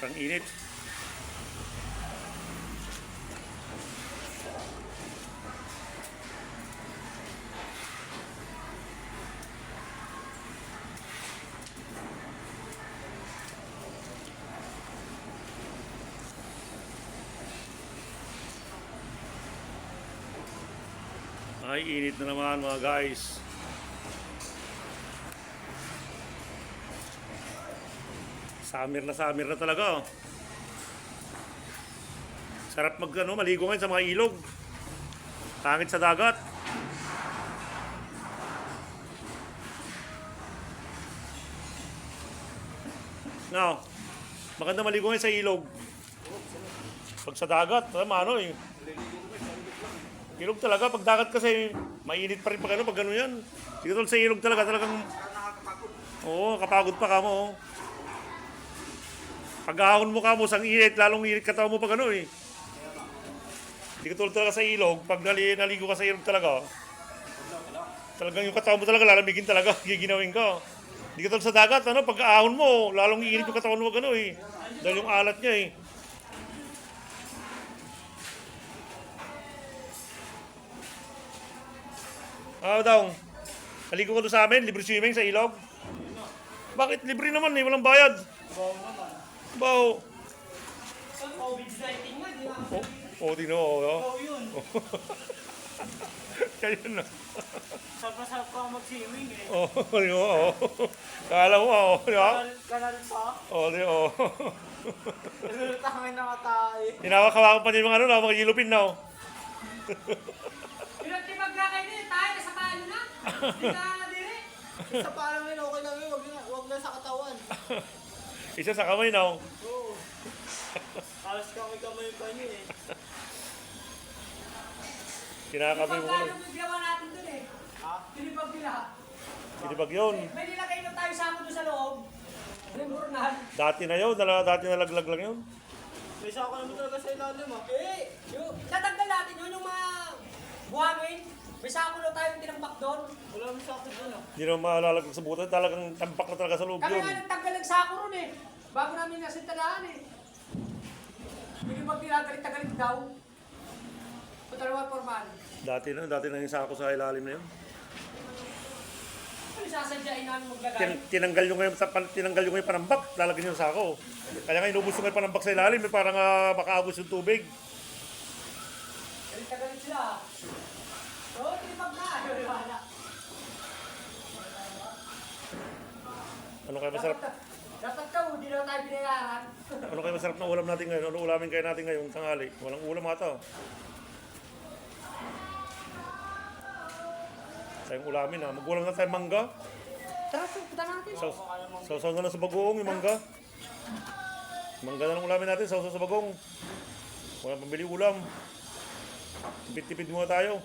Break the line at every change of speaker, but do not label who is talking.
Ang init. Ay, init na naman mga guys. Summer na talaga. Sarap maligo ngayon sa mga ilog. Pangit sa dagat. No. Maganda maligo ngayon sa ilog. Pag sa dagat, ano eh. Ilog talaga, pag dagat kasi mainit pa rin pag gano'n yan. Hindi ka sa ilog talagang oo, kapagod pa ka mo. Pag ahon mo ka mo, sang init, lalong init katawan mo pag eh. Hindi ka tulad talaga sa ilog, pag naligo ka sa ilog talagang yung katawan mo talaga lalamigin talaga, giginawin ka. Hindi ka tulad sa dagat, pag ahon mo, lalong init yung katawan mo eh. Dahil yung alat niya eh. Daw, naligo ka doon sa amin, libre swimming sa ilog. Bakit? Libre naman eh, walang bayad. Baw.
COVID-19 nga, di ba?
Tingnan mo.
Oo, yun.
Kaya na.
Sarap ka mag-swimming eh.
Di mo, Kala mo, di ba?
Kanal pa?
Di mo.
Tangin na matay.
Tinawag-hawakan pa din mga mga yilupin na.
Pinagtibag na kayo din, tayo na sa palo na. Hindi na nadiri.
Sa parang yun, okay lang yun. Huwag na sa katawan.
Isa sa kamay na.
Oo. Halos kamay-kamay pa niyo eh.
Kinakabay mo
Pagkano yung gawa natin dun eh.
Ha?
Tinibag nila.
Tinibag yun.
May nilagay na tayo sa ako doon sa loob. Limburnan.
Dati na yun, dati nalaglag lang yun.
May sako naman talaga sa ilalim ah.
Yung tatanggal natin yun, yung mga buhangin. May sako na tayong tinambak doon.
Wala naman sako dun ah.
Hindi naman malalaglag sa butas, talagang tampak na talaga sa loob
Kami
yun.
nga nagtanggal ng sako ron eh. Bago namin nasintadaan eh. Tinibag nila, galit-galit daw. Patalawa formal.
Dati na yung sako sa ilalim na yun.
Ano sasadyain namin maglagay?
Tinanggal yung ngayon panambak, lalagyan yung sako. Kaya nga inubos yung panambak sa ilalim, parang makaagos yung tubig.
Galit-galit sila. Oo, tinibag na. Wala.
Ano kaya masarap?
Dapat ka, hindi na tayo binayaran.
Ano kaya masarap na ulam natin ngayon? Ano ulamin kaya natin ngayon tanghali? Walang ulam ata. Tayong ulamin Mag-ulam na tayong mangga.
Tara, punta natin.
Sausaw na lang sa bagoong yung mangga. Mangga na lang ulamin natin, sausaw sa bagong. Walang pambili ulam. Tipid-tipid muna tayo.